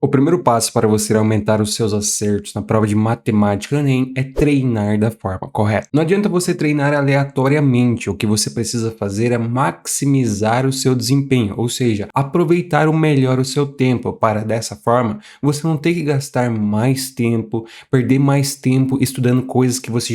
O primeiro passo para você aumentar os seus acertos na prova de matemática do Enem é treinar da forma correta. Não adianta você treinar aleatoriamente, o que você precisa fazer é maximizar o seu desempenho, ou seja, aproveitar o melhor o seu tempo para dessa forma você não ter que gastar mais tempo, perder mais tempo estudando coisas que você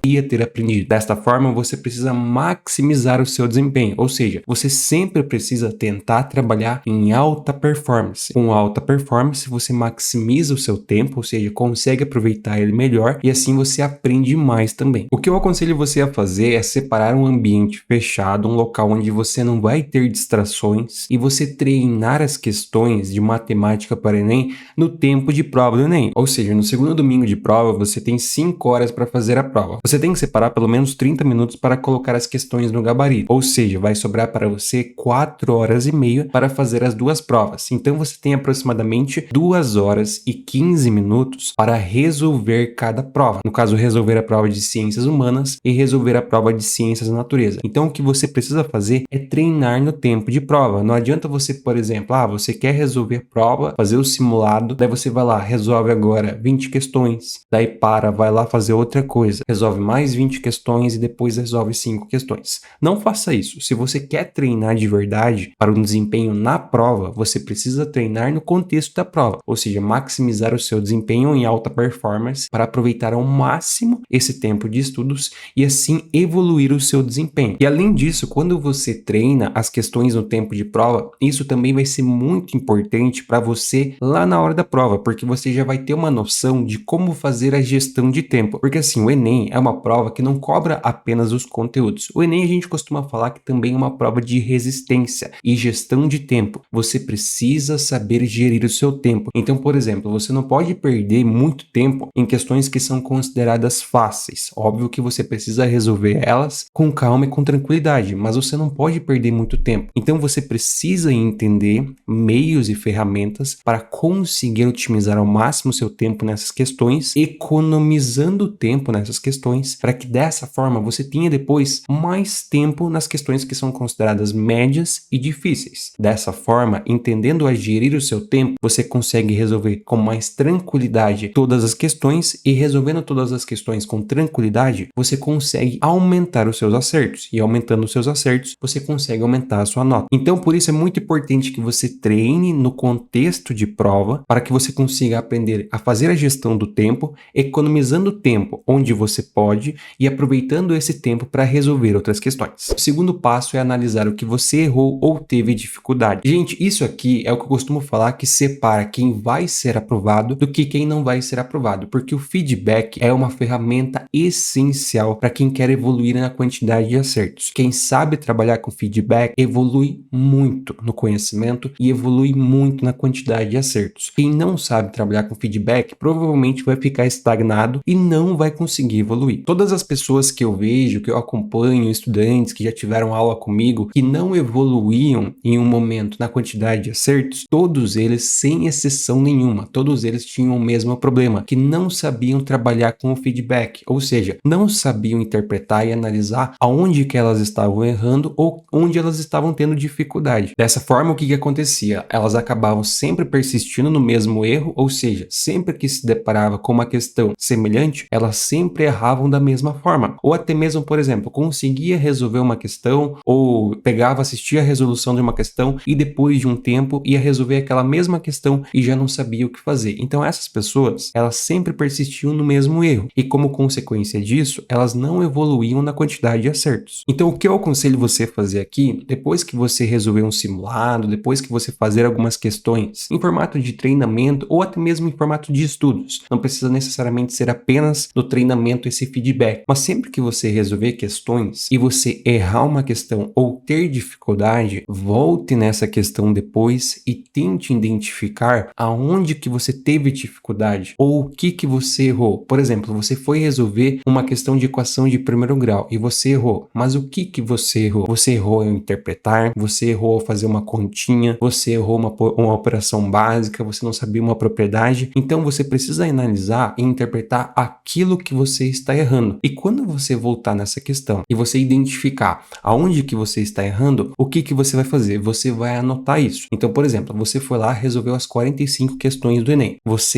ia ter aprendido. Desta forma, você precisa maximizar o seu desempenho, ou seja, você sempre precisa tentar trabalhar em alta performance. Com alta performance, você maximiza o seu tempo, ou seja, consegue aproveitar ele melhor e assim você aprende mais também. O que eu aconselho você a fazer é separar um ambiente fechado, um local onde você não vai ter distrações e você treinar as questões de matemática para o Enem no tempo de prova do Enem. Ou seja, no segundo domingo de prova, você tem 5 horas para fazer a prova. Você tem que separar pelo menos 30 minutos para colocar as questões no gabarito, ou seja, vai sobrar para você 4 horas e meia para fazer as duas provas. Então você tem aproximadamente 2 horas e 15 minutos para resolver cada prova. No caso, resolver a prova de ciências humanas e resolver a prova de ciências da natureza. Então o que você precisa fazer é treinar no tempo de prova. Não adianta você, por exemplo, você quer resolver a prova, fazer o simulado, daí você vai lá, resolve agora 20 questões, daí vai lá fazer outra coisa, resolve mais 20 questões e depois resolve 5 questões. Não faça isso. Se você quer treinar de verdade para um desempenho na prova, você precisa treinar no contexto da prova, ou seja, maximizar o seu desempenho em alta performance para aproveitar ao máximo esse tempo de estudos e assim evoluir o seu desempenho. E além disso, quando você treina as questões no tempo de prova, isso também vai ser muito importante para você lá na hora da prova, porque você já vai ter uma noção de como fazer a gestão de tempo. Porque assim, o Enem é uma prova que não cobra apenas os conteúdos. O Enem a gente costuma falar que também é uma prova de resistência e gestão de tempo. Você precisa saber gerir o seu tempo. Então, por exemplo, você não pode perder muito tempo em questões que são consideradas fáceis. Óbvio que você precisa resolver elas com calma e com tranquilidade, mas você não pode perder muito tempo. Então, você precisa entender meios e ferramentas para conseguir otimizar ao máximo o seu tempo nessas questões, economizando tempo nessas questões, para que dessa forma você tenha depois mais tempo nas questões que são consideradas médias e difíceis. Dessa forma, entendendo a gerir o seu tempo, você consegue resolver com mais tranquilidade todas as questões e resolvendo todas as questões com tranquilidade, você consegue aumentar os seus acertos e aumentando os seus acertos, você consegue aumentar a sua nota. Então, por isso é muito importante que você treine no contexto de prova para que você consiga aprender a fazer a gestão do tempo, economizando tempo onde você pode e aproveitando esse tempo para resolver outras questões. O segundo passo é analisar o que você errou ou teve dificuldade. Gente, isso aqui é o que eu costumo falar que separa quem vai ser aprovado do que quem não vai ser aprovado, porque o feedback é uma ferramenta essencial para quem quer evoluir na quantidade de acertos. Quem sabe trabalhar com feedback evolui muito no conhecimento e evolui muito na quantidade de acertos. Quem não sabe trabalhar com feedback provavelmente vai ficar estagnado e não vai conseguir evoluir. Todas as pessoas que eu vejo, que eu acompanho, estudantes que já tiveram aula comigo, que não evoluíam em um momento na quantidade de acertos, todos eles, sem exceção nenhuma, todos eles tinham o mesmo problema, que não sabiam trabalhar com o feedback, ou seja, não sabiam interpretar e analisar aonde que elas estavam errando ou onde elas estavam tendo dificuldade. Dessa forma, o que acontecia? Elas acabavam sempre persistindo no mesmo erro, ou seja, sempre que se deparava com uma questão semelhante, elas sempre erravam da mesma forma. Ou até mesmo, por exemplo, conseguia resolver uma questão ou pegava, assistia a resolução de uma questão e depois de um tempo ia resolver aquela mesma questão e já não sabia o que fazer. Então essas pessoas, elas sempre persistiam no mesmo erro e como consequência disso, elas não evoluíam na quantidade de acertos. Então o que eu aconselho você a fazer aqui, depois que você resolver um simulado, depois que você fazer algumas questões em formato de treinamento ou até mesmo em formato de estudos, não precisa necessariamente ser apenas no treinamento esse feedback, mas sempre que você resolver questões e você errar uma questão ou ter dificuldade, volte nessa questão depois e tente identificar aonde que você teve dificuldade ou o que você errou. Por exemplo, você foi resolver uma questão de equação de primeiro grau e você errou, mas o que você errou? Você errou em interpretar, você errou ao fazer uma continha, você errou uma operação básica, você não sabia uma propriedade, então você precisa analisar e interpretar aquilo que você está errando. errando. E quando você voltar nessa questão e você identificar aonde que você está errando, o que que você vai fazer? Você vai anotar isso. Então, por exemplo, você foi lá, resolveu as 45 questões do Enem.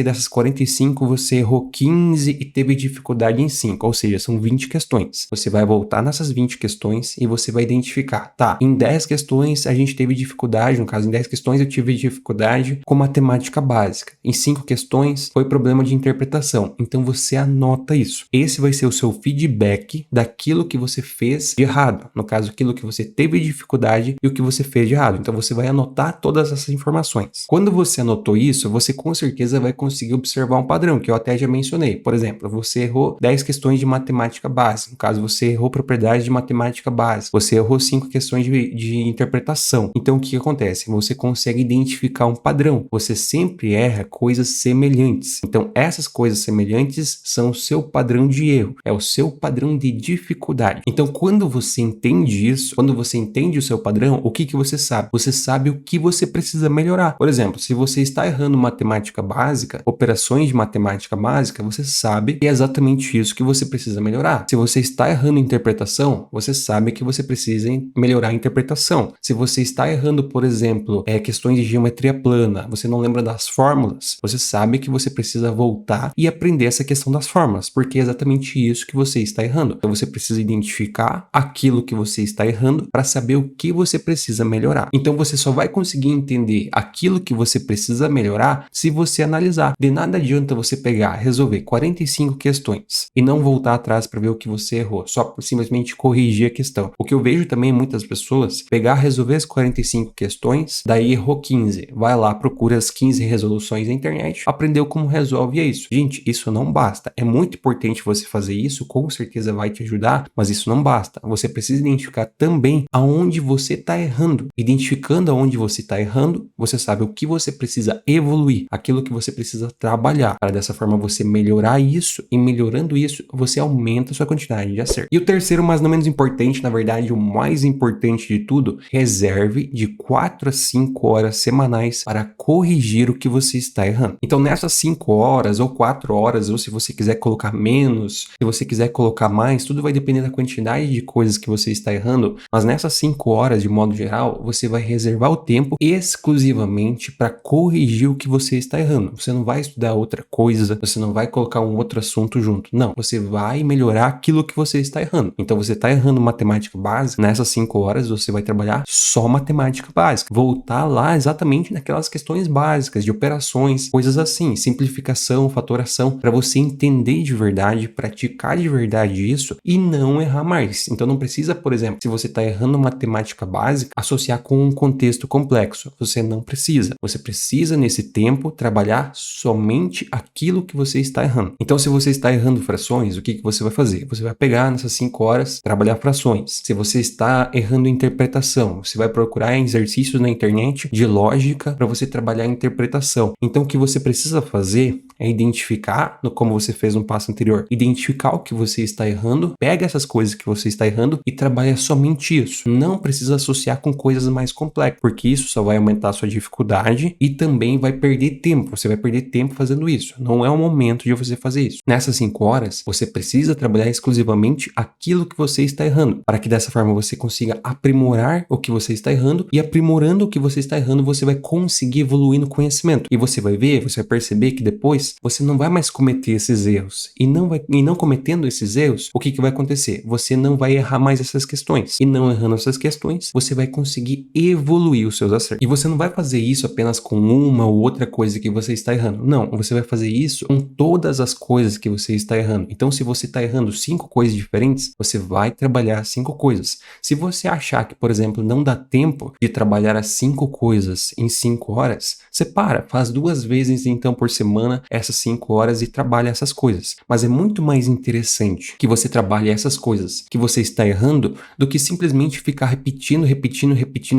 Dessas 45, você errou 15 e teve dificuldade em 5, ou seja, são 20 questões. Você vai voltar nessas 20 questões e você vai identificar, tá, em 10 questões a gente teve dificuldade, no caso, em 10 questões eu tive dificuldade com matemática básica. Em 5 questões foi problema de interpretação. Então você anota isso. Esse vai ser o seu feedback daquilo que você fez de errado. No caso, aquilo que você teve dificuldade e o que você fez de errado. Então você vai anotar todas essas informações. Quando você anotou isso, você com certeza vai conseguir observar um padrão, que eu até já mencionei. Por exemplo, você errou 10 questões de matemática básica. No caso, você errou propriedades de matemática básica. Você errou 5 questões de interpretação. Então o que acontece? Você consegue identificar um padrão. Você sempre erra coisas semelhantes. Então essas coisas semelhantes são o seu padrão de erro. É o seu padrão de dificuldade. Então quando você entende isso, quando você entende o seu padrão, o que que você sabe? Você sabe o que você precisa melhorar. Por exemplo, se você está errando matemática básica, operações de matemática básica, você sabe que é exatamente isso que você precisa melhorar. Se você está errando interpretação, você sabe que você precisa melhorar a interpretação. Se você está errando, por exemplo, questões de geometria plana, você não lembra das fórmulas, você sabe que você precisa voltar e aprender essa questão das fórmulas, porque é exatamente isso que você está errando. Então você precisa identificar aquilo que você está errando para saber o que você precisa melhorar. Então você só vai conseguir entender aquilo que você precisa melhorar se você analisar. De nada adianta você pegar, resolver 45 questões e não voltar atrás para ver o que você errou, só simplesmente corrigir a questão. O que eu vejo também muitas pessoas pegar, resolver as 45 questões, daí errou 15, vai lá, procura as 15 resoluções na internet, aprendeu como resolve e é isso. Gente, isso não basta. É muito importante você fazer isso, com certeza vai te ajudar, mas isso não basta. Você precisa identificar também aonde você está errando. Identificando aonde você está errando, você sabe o que você precisa evoluir, aquilo que você precisa trabalhar, para dessa forma você melhorar isso, e melhorando isso, você aumenta a sua quantidade de acerto. E o terceiro, mas não menos importante, na verdade, o mais importante de tudo, reserve de 4 a 5 horas semanais para corrigir o que você está errando. Então, nessas 5 horas ou 4 horas, ou se você quiser colocar menos, se você quiser colocar mais, tudo vai depender da quantidade de coisas que você está errando, mas nessas 5 horas, de modo geral, você vai reservar o tempo exclusivamente para corrigir o que você está errando. Você não vai estudar outra coisa, você não vai colocar um outro assunto junto. Não, você vai melhorar aquilo que você está errando. Então você está errando matemática básica, nessas 5 horas você vai trabalhar só matemática básica. Voltar lá exatamente naquelas questões básicas de operações, coisas assim, simplificação, fatoração, para você entender de verdade, praticar de verdade isso e não errar mais. Então não precisa, por exemplo, se você está errando matemática básica, associar com um contexto complexo. Você não precisa. Você precisa, nesse tempo, trabalhar somente aquilo que você está errando. Então, se você está errando frações, o que que você vai fazer? Você vai pegar nessas 5 horas, trabalhar frações. Se você está errando interpretação, você vai procurar exercícios na internet de lógica para você trabalhar a interpretação. Então, o que você precisa fazer é identificar, como você fez no passo anterior, identificar o que você está errando, pega essas coisas que você está errando e trabalha somente isso. Não precisa associar com coisas mais complexas, porque isso só vai aumentar a sua dificuldade e também vai perder tempo. Você vai perder tempo fazendo isso. Não é o momento de você fazer isso. Nessas 5 horas, você precisa trabalhar exclusivamente aquilo que você está errando, para que dessa forma você consiga aprimorar o que você está errando, e aprimorando o que você está errando, você vai conseguir evoluir no conhecimento. E você vai ver, você vai perceber que depois você não vai mais cometer esses erros. E não cometendo esses erros, o que que vai acontecer? Você não vai errar mais essas questões. E não errando essas questões, você vai conseguir evoluir os seus acertos. E você não vai fazer isso apenas com uma ou outra coisa que você está errando. Não, você vai fazer isso com todas as coisas que você está errando. Então, se você está errando 5 coisas diferentes, você vai trabalhar 5 coisas. Se você achar que, por exemplo, não dá tempo de trabalhar as 5 coisas em 5 horas, você faz 2 vezes então por semana essas 5 horas e trabalha essas coisas. Mas é muito mais interessante que você trabalhe essas coisas que você está errando do que simplesmente ficar repetindo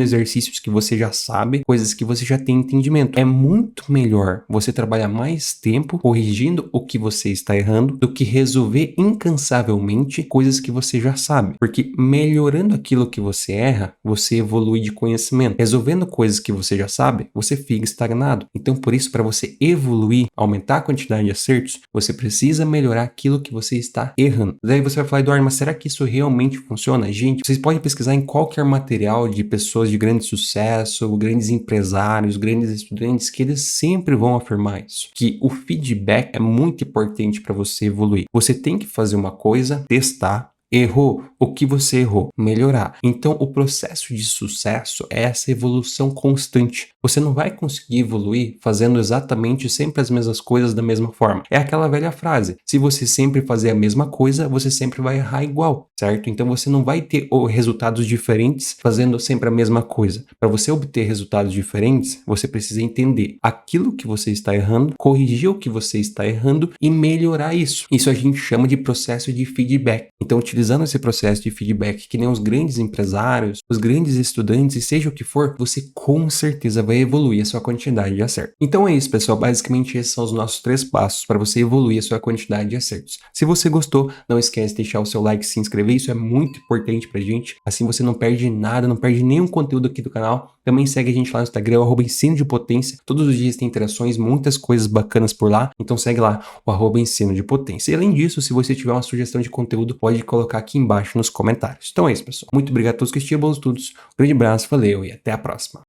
exercícios que você já sabe, coisas que você já tem entendimento. É muito melhor você trabalhar mais tempo corrigindo o que você está errando do que resolver incansavelmente coisas que você já sabe. Porque melhorando aquilo que você erra, você evolui de conhecimento. Resolvendo coisas que você já sabe, você fica estagnado. Então, por isso, para você evoluir, aumentar aumentar a quantidade de acertos, você precisa melhorar aquilo que você está errando. Daí você vai falar, Eduardo, mas será que isso realmente funciona? Gente, vocês podem pesquisar em qualquer material de pessoas de grande sucesso, grandes empresários, grandes estudantes, que eles sempre vão afirmar isso, que o feedback é muito importante para você evoluir. Você tem que fazer uma coisa, testar, errou, o que você errou? Melhorar. Então, o processo de sucesso é essa evolução constante. Você não vai conseguir evoluir fazendo exatamente sempre as mesmas coisas da mesma forma. É aquela velha frase: se você sempre fazer a mesma coisa, você sempre vai errar igual, certo? Então, você não vai ter resultados diferentes fazendo sempre a mesma coisa. Para você obter resultados diferentes, você precisa entender aquilo que você está errando, corrigir o que você está errando e melhorar isso. Isso a gente chama de processo de feedback. Então, utilizando esse processo de feedback, que nem os grandes empresários, os grandes estudantes, e seja o que for, você com certeza vai evoluir a sua quantidade de acertos. Então é isso, pessoal. Basicamente, esses são os nossos 3 passos para você evoluir a sua quantidade de acertos. Se você gostou, não esquece de deixar o seu like e se inscrever. Isso é muito importante pra gente. Assim você não perde nada, não perde nenhum conteúdo aqui do canal. Também segue a gente lá no Instagram, @ensino de potência. Todos os dias tem interações, muitas coisas bacanas por lá. Então segue lá, o @ensino de potência. E além disso, se você tiver uma sugestão de conteúdo, pode colocar aqui embaixo nos comentários. Então é isso, pessoal. Muito obrigado a todos que assistiram, bons estudos. Um grande abraço, valeu e até a próxima.